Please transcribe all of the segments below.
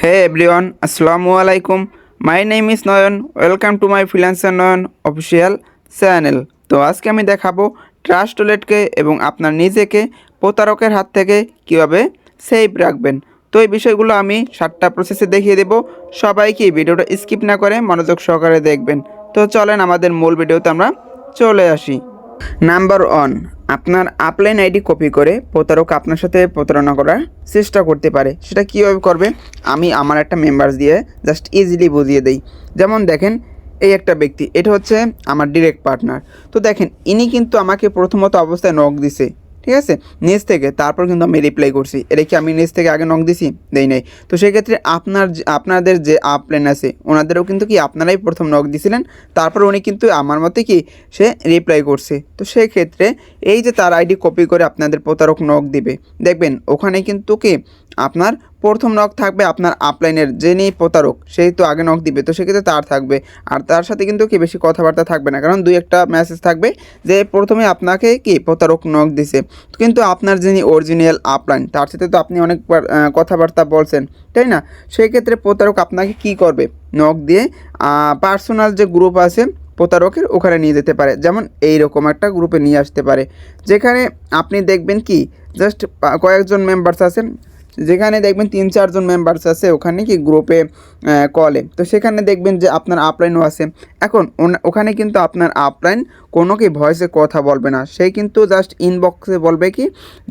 Hey everyone, Assalamu alaikum. My name is Noyan. Welcome to my freelancer Noyan official channel. তো আজকে আমি দেখাবো trust ওয়ালেটকে এবং আপনার নিজেকে প্রতারকের হাত থেকে কিভাবে সেভ রাখবেন। তো এই বিষয়গুলো আমি 7টা প্রসেসে দেখিয়ে দেব। সবাইকে এই ভিডিওটা স্কিপ না করে মনোযোগ সহকারে দেখবেন। তো চলেন আমাদের মূল ভিডিওতে আমরা চলে আসি। নাম্বার 1, আপনার আপলাইন আইডি কপি করে প্রতারক আপনার সাথে প্রতারণা করার চেষ্টা করতে পারে। সেটা কীভাবে করবে আমি আমার একটা মেম্বার্স দিয়ে জাস্ট ইজিলি বুঝিয়ে দেই। যেমন দেখেন, এই একটা ব্যক্তি, এটা হচ্ছে আমার ডিরেক্ট পার্টনার। তো দেখেন, ইনি কিন্তু আমাকে প্রথমত অবস্থায় নক দিছে, ঠিক আছে, নিজ থেকে। তারপর কিন্তু আমি রিপ্লাই করছি। এটা কি আমি নিজ থেকে আগে নক দিছি? দেই নাই। তো সেক্ষেত্রে আপনাদের যে আপলাইন আছে ওনাদেরও কিন্তু কি আপনারাই প্রথম নক দিছিলেন, তারপর উনি কিন্তু আমার মতে কি সে রিপ্লাই করছে। তো সেই ক্ষেত্রে এই যে তার আইডি কপি করে আপনাদের প্রতারক নক দিবে, দেখবেন ওখানে কিন্তু কি আপনার প্রথম নক থাকবে আপনার আপলাইনের যিনি প্রতারক, সেই তো আগে নক দিবে। তো সেক্ষেত্রে তার থাকবে, আর তার সাথে কিন্তু কি বেশি কথাবার্তা থাকবে না, কারণ 2-1টা মেসেজ থাকবে যে প্রথমে আপনাকে কি প্রতারক নক দিছে। কিন্তু আপনার যিনি অরিজিনাল আপলাইন তার সাথে তো আপনি অনেকবার কথাবার্তা বলছেন, তাই না? সেই ক্ষেত্রে প্রতারক আপনাকে কি করবে, নক দিয়ে পার্সোনাল যে গ্রুপ আছে প্রতারকের ওখানে নিয়ে যেতে পারে। যেমন এইরকম একটা গ্রুপে নিয়ে আসতে পারে, যেখানে আপনি দেখবেন কি জাস্ট কয়েকজন মেম্বার্স আছেন, যেখানে দেখবেন 3-4 জন মেম্বার্স আছে ওখানে কি গ্রুপে কলে। তো সেখানে দেখবেন যে আপনার আপলাইনও আছে। এখন ওখানে কিন্তু আপনার আপলাইন কোনো কি ভয়েসে কথা বলবে না, সেই কিন্তু জাস্ট ইনবক্সে বলবে কি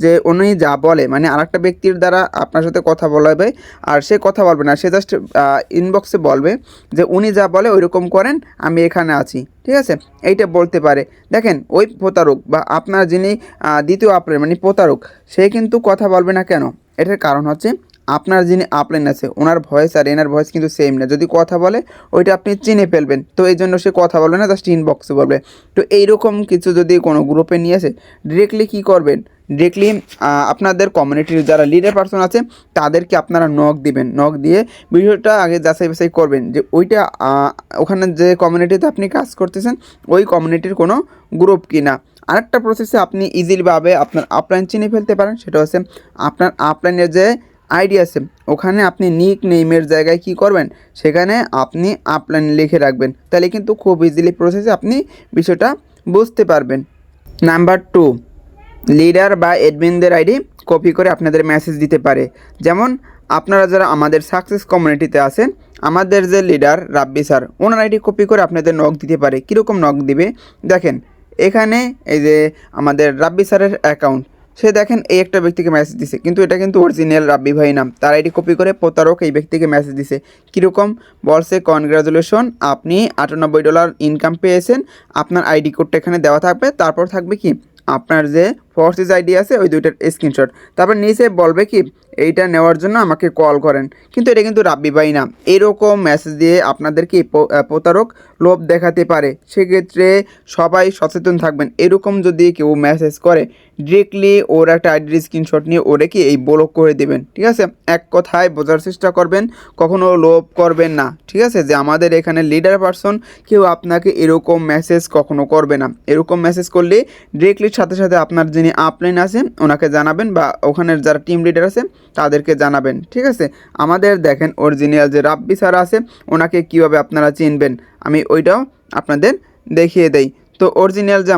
যে উনি যা বলে, মানে আরেকটা ব্যক্তির দ্বারা আপনার সাথে কথা বলাবে, আর সে কথা বলবে না, সে জাস্ট ইনবক্সে বলবে যে উনি যা বলে ওইরকম করেন, আমি এখানে আছি, ঠিক আছে, এইটা বলতে পারে। দেখেন, ওই প্রতারক বা আপনার যিনি দ্বিতীয় আপলাইন মানে প্রতারক, সে কিন্তু কথা বলবে না। কেন? এটার কারণ হচ্ছে আপনার যিনি আপলাইন আছে ওনার ভয়েস আর এনার ভয়েস কিন্তু সেম না। যদি কথা বলে ওইটা আপনি চিনে ফেলবেন, তো এই জন্য সে কথা বলবে না, জাস্ট ইনবক্সে বলবে। তো এইরকম কিছু যদি কোনো গ্রুপে নিয়ে আসে, ডিরেক্টলি কী করবেন, ডিরেক্টলি আপনাদের কমিউনিটির যারা লিডার পারসন আছে তাদেরকে আপনারা নক দিবেন। নক দিয়ে ভিডিওটা আগে যাচাই বাছাই করবেন যে ওইটা ওখানে যে কমিউনিটিতে আপনি কাজ করতেছেন ওই কমিউনিটির কোনো গ্রুপ কি না। আরেকটা প্রসেসে আপনি ইজিলিভাবে আপনার আপলাইন চিনে ফেলতে পারেন, সেটা হচ্ছে আপনার আপলাইনের যে আইডি আছে ওখানে আপনি নিক নেইমের জায়গায় কি করবেন, সেখানে আপনি আপলাইন লিখে রাখবেন। তাহলে কিন্তু খুব ইজিলি প্রসেসে আপনি বিষয়টা বুঝতে পারবেন। নাম্বার 2, লিডার বা অ্যাডমিনদের আইডি কপি করে আপনাদের মেসেজ দিতে পারে। যেমন আপনারা যারা আমাদের সাকসেস কমিউনিটিতে আছেন, আমাদের যে লিডার রাব্বি স্যার, ওনার আইডি কপি করে আপনাদের নক দিতে পারে। কীরকম নক দিবে দেখেন, এখানে এই যে আমাদের রাব্বি স্যারের অ্যাকাউন্ট, সে দেখেন এই একটা ব্যক্তিকে মেসেজ দিছে, কিন্তু এটা কিন্তু অরিজিনাল রাব্বি ভাই নাম। তার আইডি কপি করে প্রতারক এই ব্যক্তিকে মেসেজ দিছে। কীরকম বলছে, কনগ্রাচুলেশন, আপনি $98 ইনকাম পেয়েছেন, আপনার আইডি কোডটা এখানে দেওয়া থাকবে, তারপর থাকবে কি আপনার যে ফোর্সেস আইডি আছে ওই দুইটার স্ক্রিনশট, তারপর নিচে বলবে কি এইটা নেওয়ার জন্য আমাকে কল করেন। কিন্তু এটা কিন্তু রাব্বি ভাই না। এরকম মেসেজ দিয়ে আপনাদেরকে প্রতারক লোভ দেখাতে পারে। সেক্ষেত্রে সবাই সচেতন থাকবেন। এরকম যদি কেউ মেসেজ করে, ডিরেক্টলি ওর একটা আইডির স্ক্রিনশট নিয়ে ওরে কি এই ব্লক করে দেবেন, ঠিক আছে? এক কথায় বোঝার চেষ্টা করবেন, কখনো লোভ করবেন না, ঠিক আছে? যে আমাদের এখানে লিডার পারসন কেউ আপনাকে এরকম মেসেজ কখনো করবে না। এরকম মেসেজ করলে ডিরেক্টলি সাথে সাথে আপনার যিনি আপলাইন আছে ওনাকে জানাবেন, বা ওখানের যারা টিম লিডার আছে তাদেরকে জানাবেন, ঠিক আছে? আমাদের দেখেন অরিজিনাল যে রাব্বি স্যার আছে ওনাকে কীভাবে আপনারা চিনবেন আমি ওইটাও আপনাদের দেখিয়ে দেই। তো অরিজিনাল যে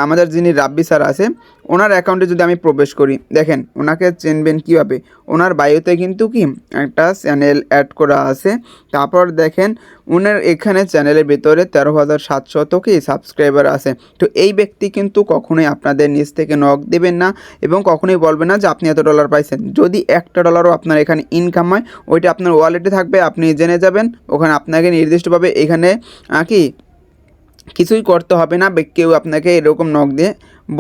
আমাদের যিনি রাব্বি স্যার আছে ওনার অ্যাকাউন্টে যদি আমি প্রবেশ করি, দেখেন ওনাকে চিনবেন কীভাবে, ওনার বায়োতে কিন্তু কি একটা চ্যানেল অ্যাড করা আছে। তারপর দেখেন ওনার এখানে চ্যানেলের ভিতরে 13,700 কি সাবস্ক্রাইবার আছে। তো এই ব্যক্তি কিন্তু কখনোই আপনাদের নিজ থেকে নক দেবেন না এবং কখনোই বলবে না যে আপনি এত ডলার পাইছেন। যদি $1 আপনার এখানে ইনকাম হয় ওইটা আপনার ওয়ালেটে থাকবে, আপনি জেনে যাবেন। ওখানে আপনাকে নির্দিষ্টভাবে এখানে কি কিছুই করতে হবে না, কেউ আপনাকে এরকম নক দিয়ে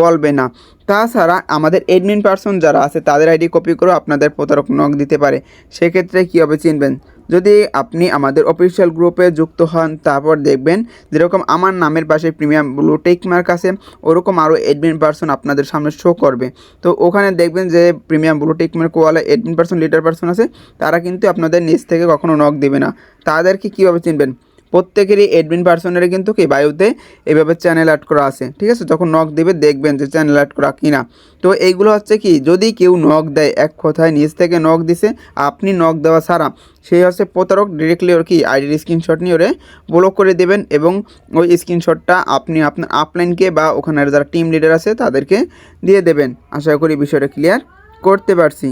বলবে না। তাছাড়া আমাদের অ্যাডমিন পারসন যারা আছে তাদের আইডি কপি করেও আপনাদের প্রতারক নক দিতে পারে। সেক্ষেত্রে কীভাবে চিনবেন, যদি আপনি আমাদের অফিসিয়াল গ্রুপে যুক্ত হন, তারপর দেখবেন যেরকম আমার নামের পাশে প্রিমিয়াম ব্লু টিক মার্ক আছে ওরকম আরও অ্যাডমিন পারসন আপনাদের সামনে শো করবে। তো ওখানে দেখবেন যে প্রিমিয়াম ব্লু টিক মার্ক ওয়ালা অ্যাডমিন পারসন লিডার পারসন আছে, তারা কিন্তু আপনাদের নিজ থেকে কখনো নক দেবে না। তাদেরকে কীভাবে চিনবেন, প্রত্যেকেরই অ্যাডমিন পার্সনের কিন্তু কি বায়োতে এইভাবে চ্যানেল অ্যাড করা আছে, ঠিক আছে। যখন নক দেবে দেখবেন যে চ্যানেল অ্যাড করা কিনা। তো এইগুলো হচ্ছে কি, যদি কেউ নক দেয়, এক কথায় নিজ থেকে নক দিছে, আপনি নক দেওয়া ছাড়া, সেই হচ্ছে প্রতারক। ডিরেক্টলি ওর কি আইডির স্ক্রিনশট নিয়ে ওরে ব্লক করে দেবেন এবং ওই স্ক্রিনশটটা আপনি আপনার আপলাইনকে বা ওখানের যারা টিম লিডার আছে তাদেরকে দিয়ে দেবেন। আশা করি বিষয়টা ক্লিয়ার করতে পারছি।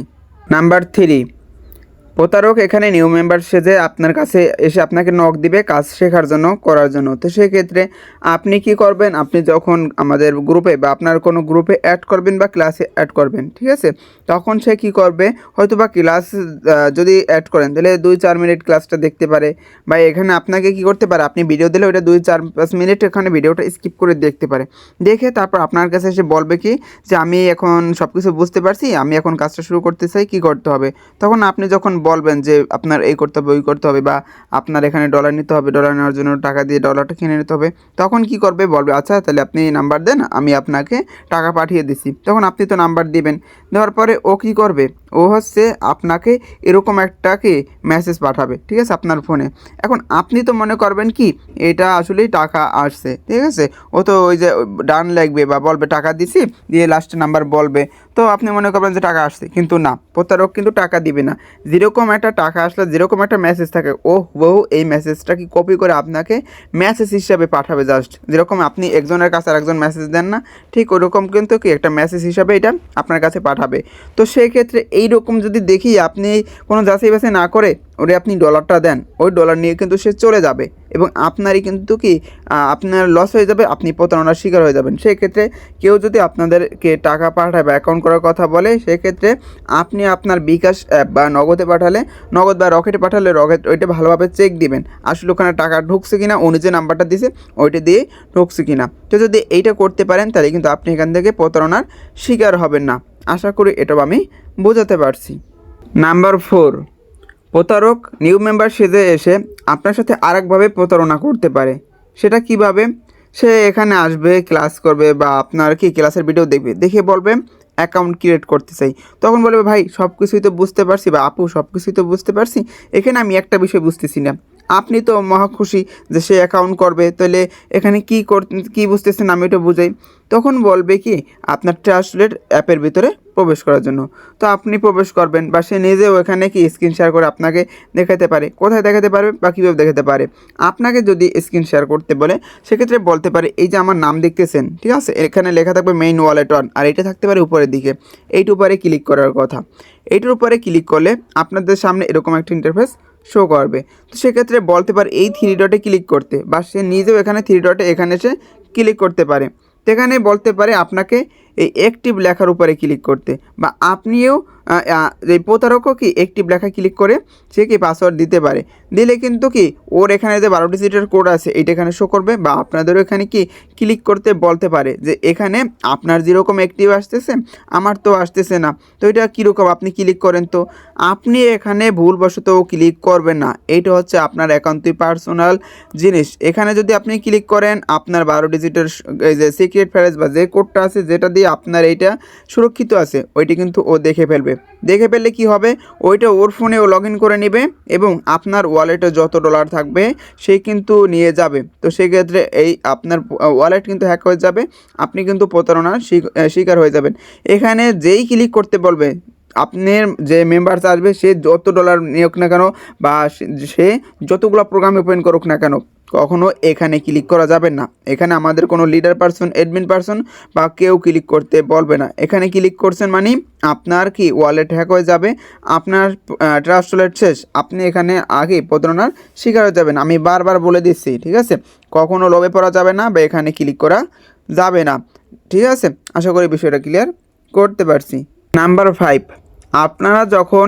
নাম্বার 3, প্রতারক এখানে নিউ মেম্বার সেজে আপনার কাছে এসে আপনাকে নক দিবে কাজ শেখার জন্য, করার জন্য। তো সেক্ষেত্রে আপনি কি করবেন, আপনি যখন আমাদের গ্রুপে বা আপনার কোনো গ্রুপে অ্যাড করবেন বা ক্লাসে অ্যাড করবেন, ঠিক আছে, তখন সে কি করবে, হয়তো বা ক্লাস যদি অ্যাড করেন তাহলে 2-4 মিনিট ক্লাসটা দেখতে পারে, বা এখানে আপনাকে কি করতে পারে, আপনি ভিডিও দিলে ওইটা 2-4-5 মিনিট এখানে ভিডিওটা স্কিপ করে দেখতে পারে। দেখে তারপর আপনার কাছে এসে বলবে কি যে আমি এখন সব কিছু বুঝতে পারছি, আমি এখন কাজটা শুরু করতে চাই, কী করতে হবে। তখন আপনি যখন বলবেন যে আপনার এই করতে হবে, ওই করতে হবে, বা আপনার এখানে ডলার নিতে হবে, ডলার নেওয়ার জন্য টাকা দিয়ে ডলারটা কিনে নিতে হবে, তখন কি করবে, বলবে আচ্ছা তাহলে আপনি নাম্বার দেন, আমি আপনাকে টাকা পাঠিয়ে দিচ্ছি। তখন আপনি তো নাম্বার দিবেন, দেওয়ার পরে ও কী করবে, ও হচ্ছে আপনাকে এরকম একটা কি মেসেজ পাঠাবে, ঠিক আছে, আপনার ফোনে। এখন আপনি তো মনে করবেন কি এটা আসলেই টাকা আসছে, ঠিক আছে, ও তো ওই যে ডান লাগবে বা বলবে টাকা দিছি, দিয়ে লাস্টে নাম্বার বলবে, তো আপনি মনে করবেন যে টাকা আসছে, কিন্তু না, প্রতারক কিন্তু টাকা দিবে না। যেরকম একটা টাকা আসলে যেরকম একটা মেসেজ থাকে, ও বহু এই মেসেজটা কি কপি করে আপনাকে মেসেজ হিসাবে পাঠাবে। জাস্ট যেরকম আপনি একজনের কাছে আরেকজন মেসেজ দেন না, ঠিক ওরকম কিন্তু কি একটা মেসেজ হিসাবে এটা আপনার কাছে পাঠাবে। তো সেই ক্ষেত্রে এইরকম যদি দেখি আপনি কোনো যাচাই বাছাই না করে ওরে আপনি ডলারটা দেন, ওই ডলার নিয়ে কিন্তু সে চলে যাবে এবং আপনারই কিন্তু কি আপনার লস হয়ে যাবে, আপনি প্রতারণার শিকার হয়ে যাবেন। সেক্ষেত্রে কেউ যদি আপনাদেরকে টাকা পাঠায় বা অ্যাকাউন্ট করার কথা বলে, সেক্ষেত্রে আপনি আপনার বিকাশ অ্যাপ বা নগদে পাঠালে নগদ, বা রকেটে পাঠালে রকেট, ওইটা ভালোভাবে চেক দিবেন আসলে ওখানে টাকা ঢুকছে কিনা, ও যে নাম্বারটা দিছে ওইটা দিয়ে ঢুকছে কিনা। তো যদি এইটা করতে পারেন তাহলে কিন্তু আপনি এখান থেকে প্রতারণার শিকার হবেন না। আশা করি এটাও আমি বোঝাতে পারছি। নাম্বার 4, প্রতারক নিউ মেম্বার সেজে এসে আপনার সাথে আরেকভাবে প্রতারণা করতে পারে। সেটা কিভাবে, সে এখানে আসবে, ক্লাস করবে বা আপনার কি ক্লাসের ভিডিও দেখবে, দেখে বলবে অ্যাকাউন্ট ক্রিয়েট করতে চাই। তখন বলবে ভাই সব কিছুই তো বুঝতে পারছি, বা আপু সব কিছুই তো বুঝতে পারছি, এখানে আমি একটা বিষয় বুঝতেছি না। আপনি তো মহা খুশি যে সে অ্যাকাউন্ট করবে, তাহলে এখানে কী বুঝতেছেন আমি ওটা বুঝাই। তখন বলবে কি আপনার ট্রাস্টেড অ্যাপের ভিতরে প্রবেশ করার জন্য। তো আপনি প্রবেশ করবেন, বা সে নিজেও এখানে কি স্ক্রিন শেয়ার করে আপনাকে দেখাতে পারে। কোথায় দেখাতে পারবে বা কীভাবে দেখাতে পারে, আপনাকে যদি স্ক্রিন শেয়ার করতে বলে সেক্ষেত্রে বলতে পারে এই যে আমার নাম দেখতেছেন, ঠিক আছে, এখানে লেখা থাকবে মেইন ওয়ালেট অন, আর এটা থাকতে পারে উপরের দিকে, এইটার উপরে ক্লিক করার কথা। এইটার উপরে ক্লিক করলে আপনাদের সামনে এরকম একটা ইন্টারফেস শো করবে। তো সেক্ষেত্রে বলতে পারে এই 3 ডটে ক্লিক করতে, বা সে নিজেও এখানে 3 ডটে এখানে এসে ক্লিক করতে পারে। সেখানে বলতে পারে আপনাকে এই অ্যাক্টিভ লেখার উপরে ক্লিক করতে, বা আপনিও এই প্রতারকও কি অ্যাক্টিভ লেখা ক্লিক করে সে কি পাসওয়ার্ড দিতে পারে। দিলে কিন্তু কি ওর এখানে যে 12 ডিজিটের কোড আছে এইটা এখানে শো করবে, বা আপনাদেরও এখানে কি ক্লিক করতে বলতে পারে যে এখানে আপনার যেরকম অ্যাক্টিভ আসতেছে আমার তো আসতেছে না, তো এটা কীরকম আপনি ক্লিক করেন। তো আপনি এখানে ভুলবশত ক্লিক করবেন না, এইটা হচ্ছে আপনার একান্তই পার্সোনাল জিনিস। এখানে যদি আপনি ক্লিক করেন আপনার 12 ডিজিটের এই যে সিক্রেট ফ্রেজ বা যে কোডটা আছে যেটা দিয়ে আপনার এইটা সুরক্ষিত আছে ওইটি কিন্তু ও দেখে ফেলবে। দেখে ফেললে কি হবে, ওইটা ওর ফোনে ও লগ ইন করে নেবে এবং আপনার ওয়ালেটে যত ডলার থাকবে সে কিন্তু নিয়ে যাবে। তো সেক্ষেত্রে এই আপনার ওয়ালেট কিন্তু হ্যাক হয়ে যাবে, আপনি কিন্তু প্রতারণার শিকার হয়ে যাবেন। এখানে যেই ক্লিক করতে বলবে আপনার যে মেম্বার্স আসবে সে যত ডলার নিয়োগ না কেন, বা সে যতগুলো প্রোগ্রাম ওপেন করুক না কেন, কখনো এখানে ক্লিক করা যাবে না। এখানে আমাদের কোনো লিডার পারসন, অ্যাডমিন পারসন বা কেউ ক্লিক করতে বলবে না। এখানে ক্লিক করছেন মানে আপনার কি ওয়ালেট হ্যাক হয়ে যাবে, আপনার ট্রাস্ট ওয়ালেট শেষ, আপনি এখানে আগে প্রতারণার শিকার হয়ে যাবেন। আমি বারবার বলে দিচ্ছি, ঠিক আছে, কখনো লোভে পড়া যাবে না বা এখানে ক্লিক করা যাবে না, ঠিক আছে। আশা করি বিষয়টা ক্লিয়ার করতে পারছি। নাম্বার 5, আপনারা যখন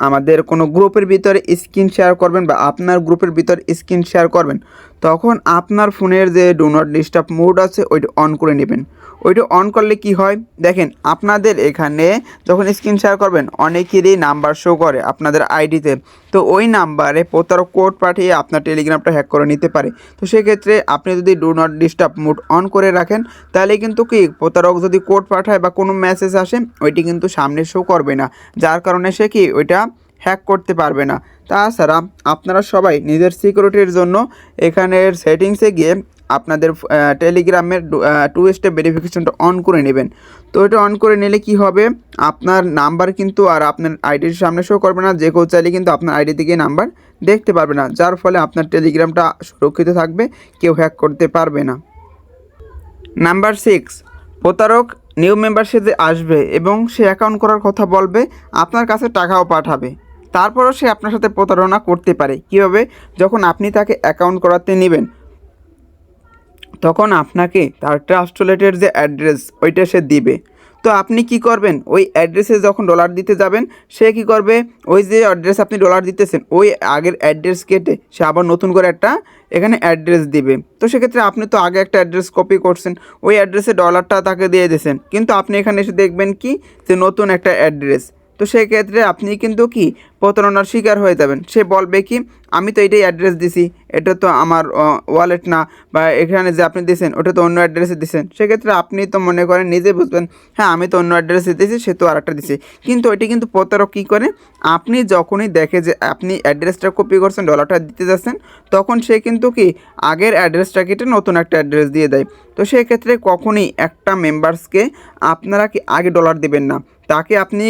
আমাদের কোনো গ্রুপের ভিতরে স্ক্রিন শেয়ার করবেন বা আপনার গ্রুপের ভিতরে স্ক্রিন শেয়ার করবেন, তখন আপনার ফোনের যে ডু নট ডিস্টার্ব মোড আছে ওইটা অন করে নেবেন। ওইটা অন করলে কি হয় দেখেন, আপনাদের এখানে যখন স্ক্রিন শেয়ার করবেন অনেকেরই নাম্বার শো করে আপনাদের আইডিতে, তো ওই নাম্বারে প্রতারক কোড পাঠিয়ে আপনার টেলিগ্রামটা হ্যাক করে নিতে পারে। তো সেক্ষেত্রে আপনি যদি do not disturb mode on করে রাখেন তাহলে কিন্তু কি প্রতারক যদি কোড পাঠায় বা কোনো মেসেজ আসে ওইটি কিন্তু সামনে শো করবে না, যার কারণে সে কি ওইটা হ্যাক করতে পারবে না। তাছাড়া আপনারা সবাই নিজের সিকিউরিটির জন্য এখানের সেটিংসে গিয়ে আপনাদের টেলিগ্রামের 2 স্টেপ ভেরিফিকেশনটা অন করে নেবেন। তো এটা অন করে নিলে কি হবে, আপনার নাম্বার কিন্তু আর আপনার আইডির সামনে শো করবে না। যে কেউ চাইলে কিন্তু আপনার আইডি থেকে নাম্বার দেখতে পারবে না, যার ফলে আপনার টেলিগ্রামটা সুরক্ষিত থাকবে, কেউ হ্যাক করতে পারবে না। নাম্বার 6, প্রতারক নিউ মেম্বারশিপে আসবে এবং সে অ্যাকাউন্ট করার কথা বলবে, আপনার কাছে টাকাও পাঠাবে, তারপরও সে আপনার সাথে প্রতারণা করতে পারে। কীভাবে? যখন আপনি তাকে অ্যাকাউন্ট করাতে নেবেন তখন আপনাকে তার ট্রাস্ট ওয়ালেটের যে অ্যাড্রেস ওইটা সে দিবে। তো আপনি কি করবেন, ওই অ্যাড্রেসে যখন ডলার দিতে যাবেন সে কি করবে, ওই যে অ্যাড্রেস আপনি ডলার দিতেছেন ওই আগের অ্যাড্রেস কেটে সে আবার নতুন করে একটা এখানে অ্যাড্রেস দিবে। তো সেক্ষেত্রে আপনি তো আগে একটা অ্যাড্রেস কপি করছেন, ওই অ্যাড্রেসে ডলারটা তাকে দিয়ে দিয়েছেন, কিন্তু আপনি এখানে এসে দেখবেন কি যে নতুন একটা অ্যাড্রেস। তো সেক্ষেত্রে আপনি কিন্তু কি প্রতারণার শিকার হয়ে যাবেন। সে বলবে কি আমি তো এটাই অ্যাড্রেস দিছি, এটা তো আমার ওয়ালেট না, বা এখানে যে আপনি দিয়েছেন ওটা তো অন্য অ্যাড্রেসে দিয়েছেন। সেক্ষেত্রে আপনি তো মনে করেন নিজে বুঝবেন হ্যাঁ আমি তো অন্য অ্যাড্রেসে দিয়েছি, সে তো আরেকটা দিছে, কিন্তু ওইটি কিন্তু প্রতারক কী করে, আপনি যখনই দেখে যে আপনি অ্যাড্রেসটা কপি করছেন ডলারটা দিতে যাচ্ছেন তখন সে কিন্তু কি আগের অ্যাড্রেসটা কেটে নতুন একটা অ্যাড্রেস দিয়ে দেয়। তো সেক্ষেত্রে কখনই একটা মেম্বার্সকে আপনারা কি আগে ডলার দেবেন না, তাকে আপনি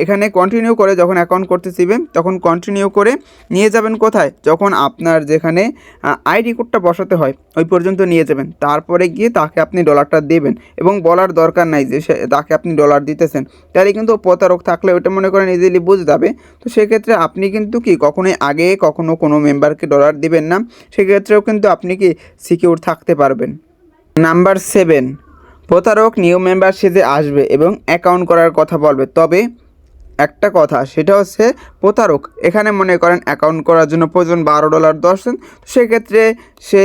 এখানে কন্টিনিউ করে যখন অ্যাকাউন্ট করতে চাইবেন তখন কন্টিনিউ করে নিয়ে যাবেন কোথায়, যখন আপনার যেখানে আইডি কোডটা বসাতে হয় ওই পর্যন্ত নিয়ে যাবেন, তারপরে গিয়ে তাকে আপনি ডলারটা দেবেন এবং বলার দরকার নাই যে তাকে আপনি ডলার দিতেছেন, তাহলে কিন্তু প্রতারক থাকলে ওইটা মনে করেন ইজিলি বুঝে যাবে। তো সেক্ষেত্রে আপনি কিন্তু কি কখনোই আগে কখনো কোনো মেম্বারকে ডলার দিবেন না, সেক্ষেত্রেও কিন্তু আপনি কি সিকিউর থাকতে পারবেন। নাম্বার 7, প্রতারক নিউ মেম্বারশিপে আসবে এবং অ্যাকাউন্ট করার কথা বলবে, তবে একটা কথা সেটা হচ্ছে প্রতারক এখানে মনে করেন অ্যাকাউন্ট করার জন্য প্রয়োজন $12 10 তো সেক্ষেত্রে সে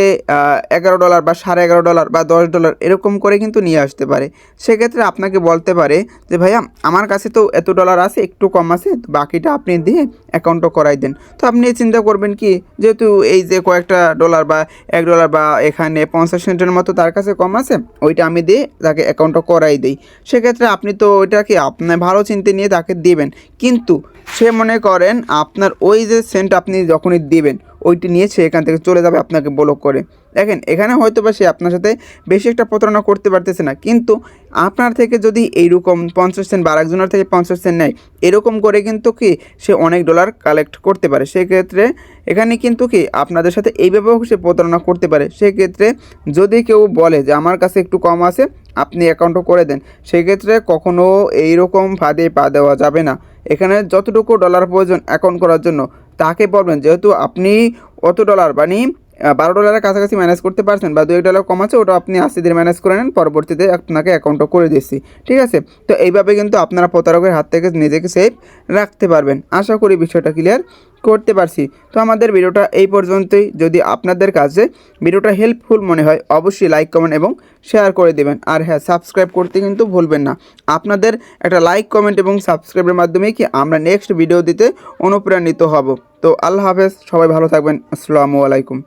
$11 বা $11.5 বা $10 এরকম করে কিন্তু নিয়ে আসতে পারে। সেক্ষেত্রে আপনাকে বলতে পারে যে ভাইয়া আমার কাছে তো এত ডলার আছে, একটু কম আছে, তো বাকিটা আপনি দিয়ে অ্যাকাউন্টও করাই দেন। তো আপনি চিন্তা করবেন কি যেহেতু এই যে কয়েকটা ডলার বা $1 বা এখানে 50 সেন্টের মতো তার কাছে কম আছে, ওইটা আমি দিয়ে তাকে অ্যাকাউন্টটা করাই দিই। সেক্ষেত্রে আপনি তো ওইটাকে আপনার ভালো চিন্তা নিয়ে তাকে দিবেন, কিন্তু সে মনে করেন আপনার ওই যে সেন্ট আপনি যখনই দিবেন ওইটি নিয়ে সে এখান থেকে চলে যাবে আপনাকে ব্লক করে। দেখেন এখানে হয়তো বা সে আপনার সাথে বেশি একটা প্রতারণা করতে পারতেছে না, কিন্তু আপনার থেকে যদি এইরকম 50 সেন্ট বা আরেকজনের থেকে 50 সেন্ট নেয় এরকম করে কিন্তু কি সে অনেক ডলার কালেক্ট করতে পারে। সেক্ষেত্রে এখানে কিন্তু কি আপনাদের সাথে এইভাবেও সে প্রতারণা করতে পারে। সেক্ষেত্রে যদি কেউ বলে যে আমার কাছে একটু কম আছে আপনি অ্যাকাউন্টও করে দেন, সেক্ষেত্রে কখনও এইরকম ফাঁদে পা দেওয়া যাবে না। এখানে যতটুকু ডলার প্রয়োজন অ্যাকাউন্ট করার জন্য তাকে বলবেন যেহেতু আপনি অত ডলার মানে $12 কাছাকাছি ম্যানেজ করতে পারছেন বা $2 কম আছে ওটা আপনি 80 দিয়ে ম্যানেজ করে নেন, পরবর্তীতে আপনাকে অ্যাকাউন্টও করে দিচ্ছি, ঠিক আছে। তো এইভাবে কিন্তু আপনারা প্রতারকের হাত থেকে নিজেকে সেফ রাখতে পারবেন। আশা করি বিষয়টা ক্লিয়ার করতে পারছি। তো আমাদের ভিডিওটা এই পর্যন্তই। যদি আপনাদের কাছে ভিডিওটা হেল্পফুল মনে হয় অবশ্যই লাইক কমেন্ট এবং শেয়ার করে দেবেন, আর হ্যাঁ সাবস্ক্রাইব করতে কিন্তু ভুলবেন না। আপনাদের একটা লাইক কমেন্ট এবং সাবস্ক্রাইবের মাধ্যমে কি আমরা নেক্সট ভিডিও দিতে অনুপ্রাণিত হব। তো আল্লাহ হাফেজ, সবাই ভালো থাকবেন, আসসালামু আলাইকুম।